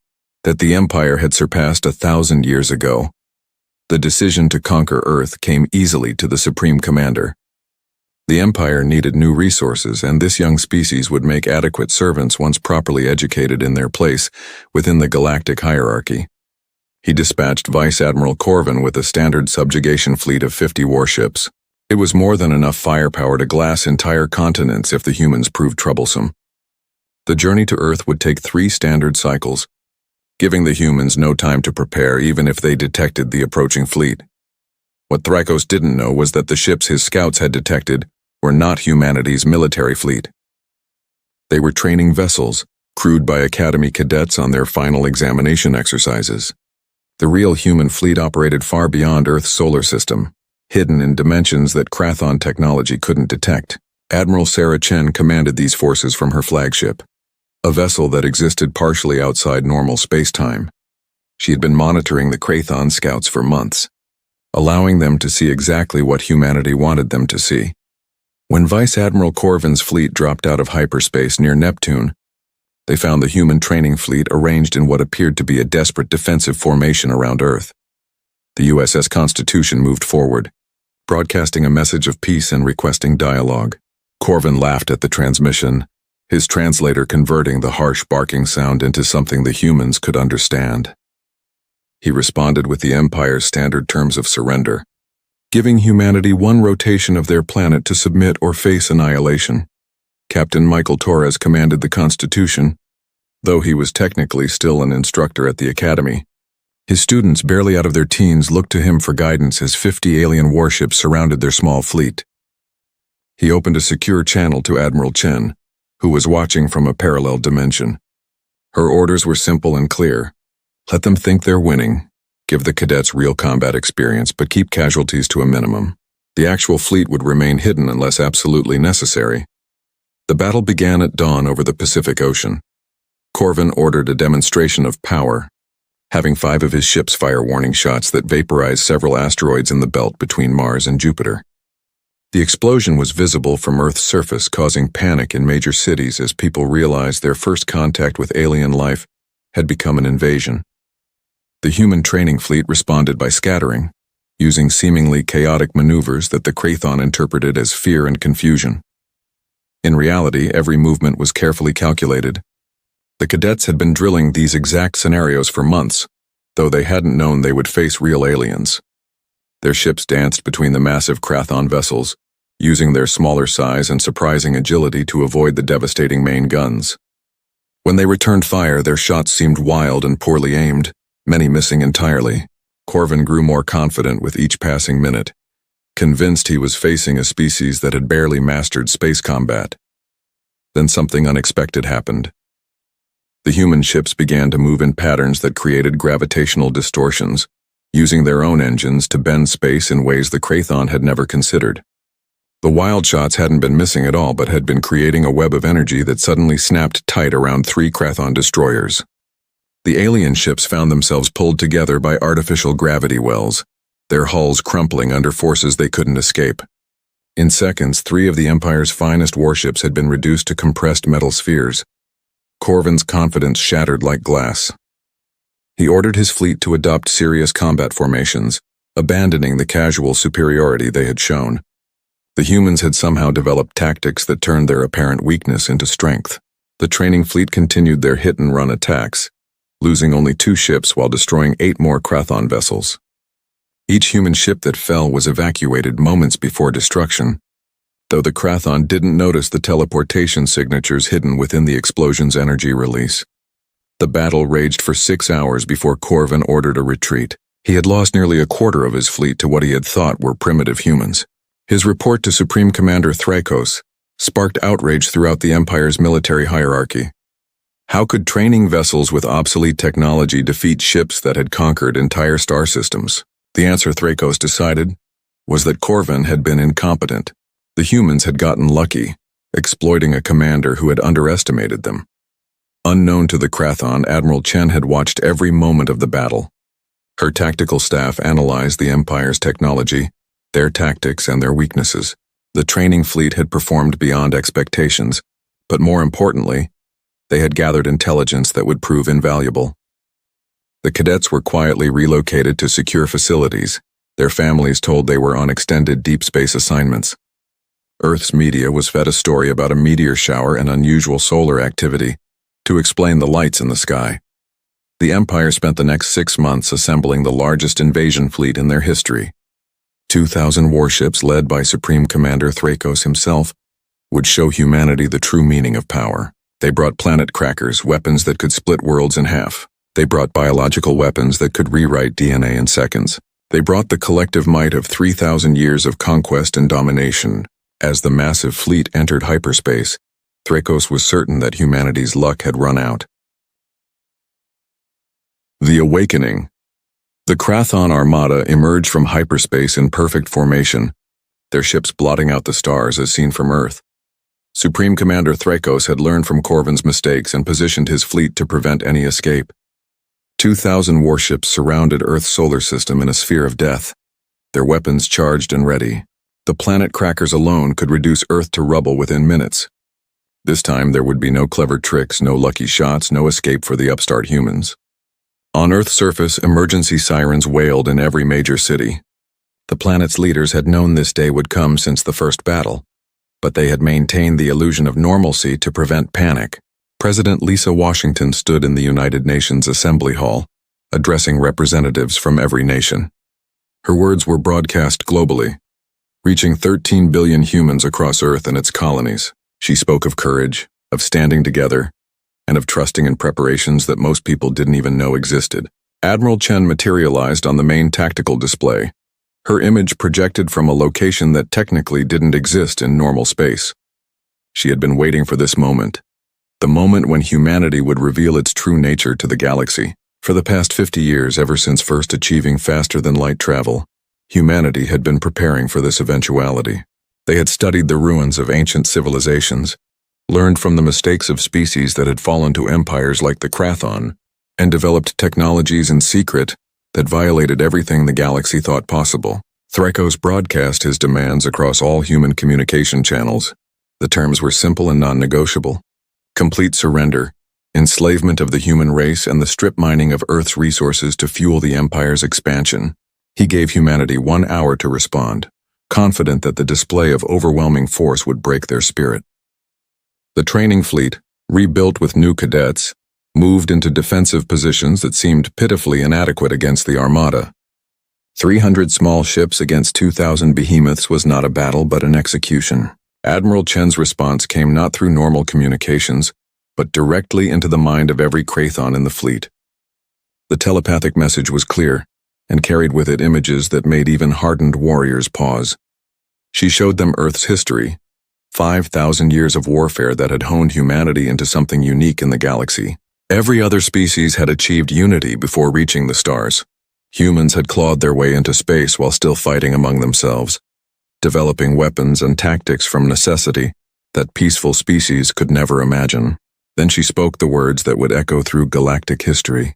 that the Empire had surpassed 1,000 years ago. The decision to conquer Earth came easily to the Supreme Commander. The Empire needed new resources, and this young species would make adequate servants once properly educated in their place within the galactic hierarchy. He dispatched Vice Admiral Corvin with a standard subjugation fleet of 50 warships. It was more than enough firepower to glass entire continents if the humans proved troublesome. The journey to Earth would take 3 standard cycles, giving the humans no time to prepare even if they detected the approaching fleet. What Thrakos didn't know was that the ships his scouts had detected were not humanity's military fleet. They were training vessels, crewed by Academy cadets on their final examination exercises. The real human fleet operated far beyond Earth's solar system, hidden in dimensions that Krathon technology couldn't detect. Admiral Sarah Chen commanded these forces from her flagship, a vessel that existed partially outside normal space-time. She had been monitoring the Krathon scouts for months, allowing them to see exactly what humanity wanted them to see. When Vice Admiral Corvin's fleet dropped out of hyperspace near Neptune, they found the human training fleet arranged in what appeared to be a desperate defensive formation around Earth. The USS Constitution moved forward, broadcasting a message of peace and requesting dialogue. Corvin laughed at the transmission, his translator converting the harsh barking sound into something the humans could understand. He responded with the Empire's standard terms of surrender, giving humanity 1 rotation of their planet to submit or face annihilation. Captain Michael Torres commanded the Constitution, though he was technically still an instructor at the academy. His students, barely out of their teens, looked to him for guidance as 50 alien warships surrounded their small fleet. He opened a secure channel to Admiral Chen, who was watching from a parallel dimension. Her orders were simple and clear. Let them think they're winning. Give the cadets real combat experience, but keep casualties to a minimum. The actual fleet would remain hidden unless absolutely necessary. The battle began at dawn over the Pacific Ocean. Corvin ordered a demonstration of power, having 5 of his ships fire warning shots that vaporized several asteroids in the belt between Mars and Jupiter. The explosion was visible from Earth's surface, causing panic in major cities as people realized their first contact with alien life had become an invasion. The human training fleet responded by scattering, using seemingly chaotic maneuvers that the Krathon interpreted as fear and confusion. In reality, every movement was carefully calculated. The cadets had been drilling these exact scenarios for months, though they hadn't known they would face real aliens. Their ships danced between the massive Krathon vessels, using their smaller size and surprising agility to avoid the devastating main guns. When they returned fire, their shots seemed wild and poorly aimed, many missing entirely. Corvin grew more confident with each passing minute, convinced he was facing a species that had barely mastered space combat. Then something unexpected happened. The human ships began to move in patterns that created gravitational distortions, using their own engines to bend space in ways the Krathon had never considered. The wild shots hadn't been missing at all, but had been creating a web of energy that suddenly snapped tight around 3 Krathon destroyers. The alien ships found themselves pulled together by artificial gravity wells, their hulls crumpling under forces they couldn't escape. In seconds, 3 of the Empire's finest warships had been reduced to compressed metal spheres. Corvin's confidence shattered like glass. He ordered his fleet to adopt serious combat formations, abandoning the casual superiority they had shown. The humans had somehow developed tactics that turned their apparent weakness into strength. The training fleet continued their hit-and-run attacks, losing only 2 ships while destroying 8 more Krathon vessels. Each human ship that fell was evacuated moments before destruction, though the Krathon didn't notice the teleportation signatures hidden within the explosion's energy release. The battle raged for 6 hours before Corvin ordered a retreat. He had lost nearly a quarter of his fleet to what he had thought were primitive humans. His report to Supreme Commander Thrakos sparked outrage throughout the Empire's military hierarchy. How could training vessels with obsolete technology defeat ships that had conquered entire star systems? The answer, Thrakos decided, was that Corvin had been incompetent. The humans had gotten lucky, exploiting a commander who had underestimated them. Unknown to the Krathon, Admiral Chen had watched every moment of the battle. Her tactical staff analyzed the Empire's technology, their tactics, and their weaknesses. The training fleet had performed beyond expectations, but more importantly, they had gathered intelligence that would prove invaluable. The cadets were quietly relocated to secure facilities, their families told they were on extended deep space assignments. Earth's media was fed a story about a meteor shower and unusual solar activity to explain the lights in the sky. The Empire spent the next 6 months assembling the largest invasion fleet in their history. 2,000 warships led by Supreme Commander Thrakos himself would show humanity the true meaning of power. They brought planet crackers, weapons that could split worlds in half. They brought biological weapons that could rewrite DNA in seconds. They brought the collective might of 3,000 years of conquest and domination. As the massive fleet entered hyperspace, Thrakos was certain that humanity's luck had run out. The Awakening. The Krathon Armada emerged from hyperspace in perfect formation, their ships blotting out the stars as seen from Earth. Supreme Commander Thrakos had learned from Corvin's mistakes and positioned his fleet to prevent any escape. 2,000 warships surrounded Earth's solar system in a sphere of death, their weapons charged and ready. The planet crackers alone could reduce Earth to rubble within minutes. This time there would be no clever tricks, no lucky shots, no escape for the upstart humans. On Earth's surface, emergency sirens wailed in every major city. The planet's leaders had known this day would come since the first battle, but they had maintained the illusion of normalcy to prevent panic. President Lisa Washington stood in the United Nations Assembly Hall, addressing representatives from every nation. Her words were broadcast globally, reaching 13 billion humans across Earth and its colonies. She spoke of courage, of standing together, and of trusting in preparations that most people didn't even know existed. Admiral Chen materialized on the main tactical display, her image projected from a location that technically didn't exist in normal space. She had been waiting for this moment, the moment when humanity would reveal its true nature to the galaxy. For the past 50 years, ever since first achieving faster-than-light travel, humanity had been preparing for this eventuality. They had studied the ruins of ancient civilizations, learned from the mistakes of species that had fallen to empires like the Krathon, and developed technologies in secret that violated everything the galaxy thought possible. Threkos broadcast his demands across all human communication channels. The terms were simple and non-negotiable: complete surrender, enslavement of the human race, and the strip mining of Earth's resources to fuel the Empire's expansion. He gave humanity 1 hour to respond, confident that the display of overwhelming force would break their spirit. The training fleet, rebuilt with new cadets, moved into defensive positions that seemed pitifully inadequate against the Armada. 300 small ships against 2,000 behemoths was not a battle but an execution. Admiral Chen's response came not through normal communications, but directly into the mind of every Krathon in the fleet. The telepathic message was clear, and carried with it images that made even hardened warriors pause. She showed them Earth's history, 5,000 years of warfare that had honed humanity into something unique in the galaxy. Every other species had achieved unity before reaching the stars. Humans had clawed their way into space while still fighting among themselves, developing weapons and tactics from necessity that peaceful species could never imagine. Then she spoke the words that would echo through galactic history.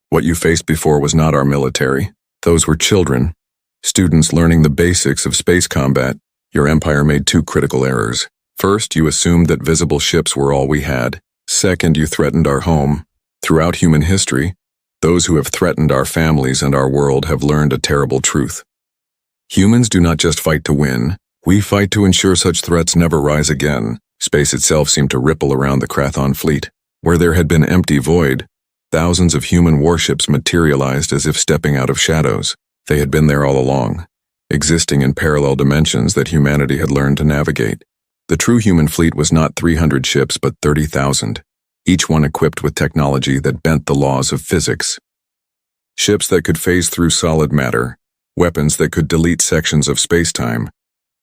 What you faced before was not our military. Those were children, students learning the basics of space combat. Your empire made 2 critical errors. First, you assumed that visible ships were all we had. Second, you threatened our home. Throughout human history, those who have threatened our families and our world have learned a terrible truth. Humans do not just fight to win. We fight to ensure such threats never rise again. Space itself seemed to ripple around the Krathon fleet. Where there had been empty void, thousands of human warships materialized as if stepping out of shadows. They had been there all along, existing in parallel dimensions that humanity had learned to navigate. The true human fleet was not 300 ships but 30,000, each one equipped with technology that bent the laws of physics. Ships that could phase through solid matter, weapons that could delete sections of space-time,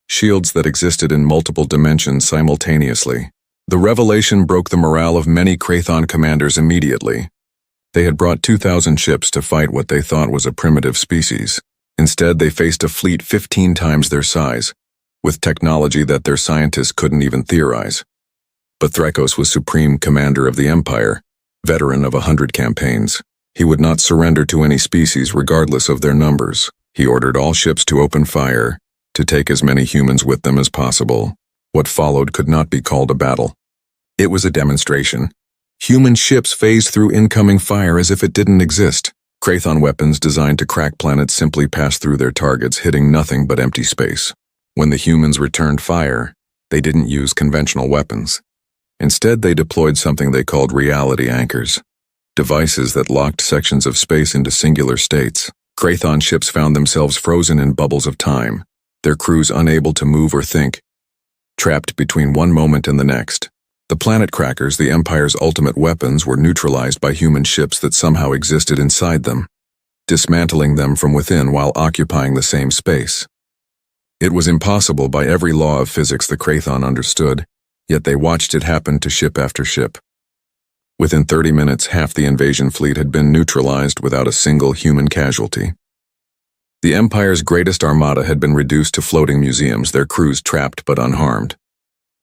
shields that existed in multiple dimensions simultaneously. The revelation broke the morale of many Krathon commanders immediately. They had brought 2,000 ships to fight what they thought was a primitive species. Instead, they faced a fleet 15 times their size, with technology that their scientists couldn't even theorize. But Threkos was supreme commander of the Empire, veteran of 100 campaigns. He would not surrender to any species regardless of their numbers. He ordered all ships to open fire, to take as many humans with them as possible. What followed could not be called a battle. It was a demonstration. Human ships phased through incoming fire as if it didn't exist. Krathon weapons designed to crack planets simply passed through their targets, hitting nothing but empty space. When the humans returned fire, they didn't use conventional weapons. Instead, they deployed something they called reality anchors, devices that locked sections of space into singular states. Krathon ships found themselves frozen in bubbles of time, their crews unable to move or think, trapped between one moment and the next. The planet crackers, the Empire's ultimate weapons, were neutralized by human ships that somehow existed inside them, dismantling them from within while occupying the same space. It was impossible by every law of physics the Krathon understood, yet they watched it happen to ship after ship. Within 30 minutes, half the invasion fleet had been neutralized without a single human casualty. The Empire's greatest armada had been reduced to floating museums, their crews trapped but unharmed.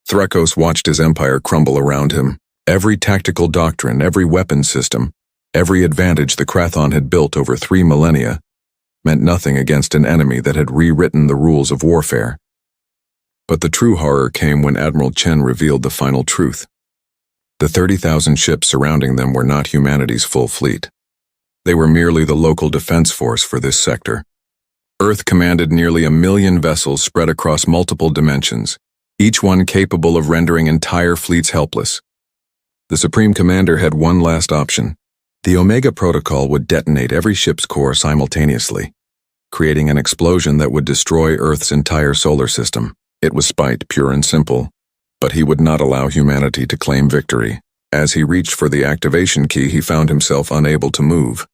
Threkos watched his empire crumble around him. Every tactical doctrine, every weapon system, every advantage the Krathon had built over 3 millennia meant nothing against an enemy that had rewritten the rules of warfare. But the true horror came when Admiral Chen revealed the final truth. The 30,000 ships surrounding them were not humanity's full fleet. They were merely the local defense force for this sector. Earth commanded nearly 1 million vessels spread across multiple dimensions, each one capable of rendering entire fleets helpless. The Supreme Commander had one last option. The Omega Protocol would detonate every ship's core simultaneously, creating an explosion that would destroy Earth's entire solar system. It was spite, pure and simple, But he would not allow humanity to claim victory. As he reached for the activation key, he found himself unable to move.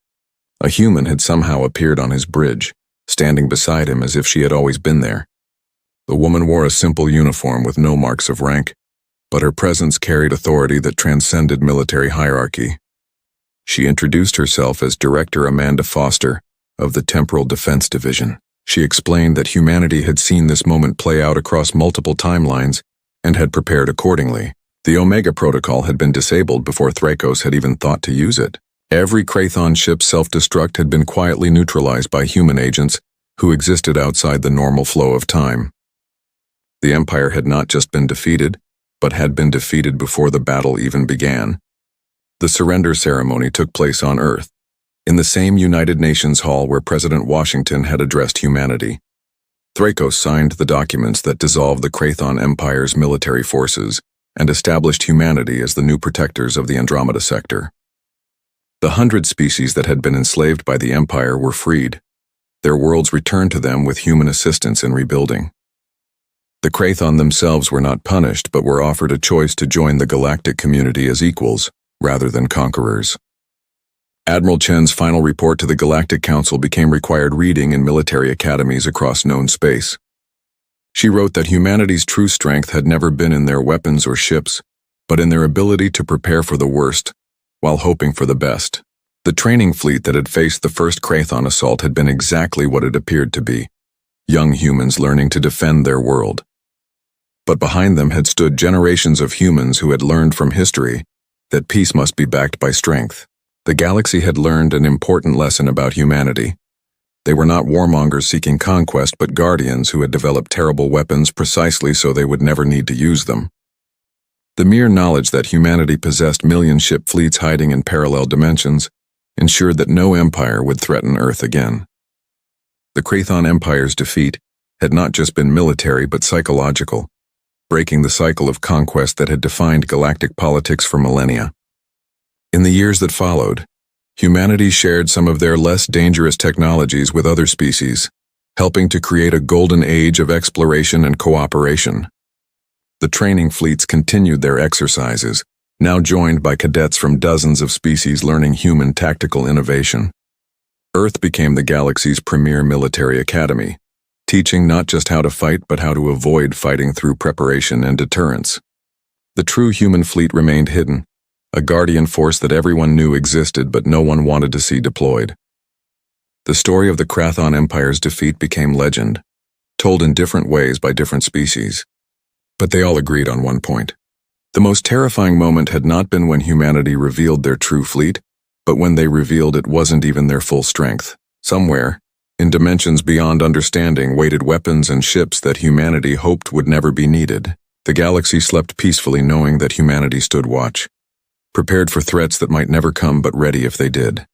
A human had somehow appeared on his bridge, standing beside him as if she had always been there. The woman wore a simple uniform with no marks of rank, but her presence carried authority that transcended military hierarchy. She introduced herself as Director Amanda Foster of the Temporal Defense Division. She explained that humanity had seen this moment play out across multiple timelines and had prepared accordingly. The Omega Protocol had been disabled before Thrakos had even thought to use it. Every Krathon ship's self-destruct had been quietly neutralized by human agents who existed outside the normal flow of time. The Empire had not just been defeated, but had been defeated before the battle even began. The surrender ceremony took place on Earth, in the same United Nations hall where President Washington had addressed humanity. Thrakos signed the documents that dissolved the Krathon Empire's military forces and established humanity as the new protectors of the Andromeda sector. The 100 species that had been enslaved by the Empire were freed. Their worlds returned to them with human assistance in rebuilding. The Krathon themselves were not punished, but were offered a choice to join the Galactic community as equals, rather than conquerors. Admiral Chen's final report to the Galactic Council became required reading in military academies across known space. She wrote that humanity's true strength had never been in their weapons or ships, but in their ability to prepare for the worst, while hoping for the best. The training fleet that had faced the first Krathon assault had been exactly what it appeared to be: young humans learning to defend their world. But behind them had stood generations of humans who had learned from history that peace must be backed by strength. The galaxy had learned an important lesson about humanity. They were not warmongers seeking conquest, but guardians who had developed terrible weapons precisely so they would never need to use them. The mere knowledge that humanity possessed million-ship fleets hiding in parallel dimensions ensured that no empire would threaten Earth again. The Krathon Empire's defeat had not just been military but psychological, breaking the cycle of conquest that had defined galactic politics for millennia. In the years that followed, humanity shared some of their less dangerous technologies with other species, helping to create a golden age of exploration and cooperation. The training fleets continued their exercises, now joined by cadets from dozens of species learning human tactical innovation. Earth became the galaxy's premier military academy, teaching not just how to fight but how to avoid fighting through preparation and deterrence. The true human fleet remained hidden, a guardian force that everyone knew existed but no one wanted to see deployed. The story of the Krathon Empire's defeat became legend, told in different ways by different species. But they all agreed on one point. The most terrifying moment had not been when humanity revealed their true fleet, but when they revealed it wasn't even their full strength. Somewhere, in dimensions beyond understanding, waited weapons and ships that humanity hoped would never be needed. The galaxy slept peacefully knowing that humanity stood watch, prepared for threats that might never come but ready if they did.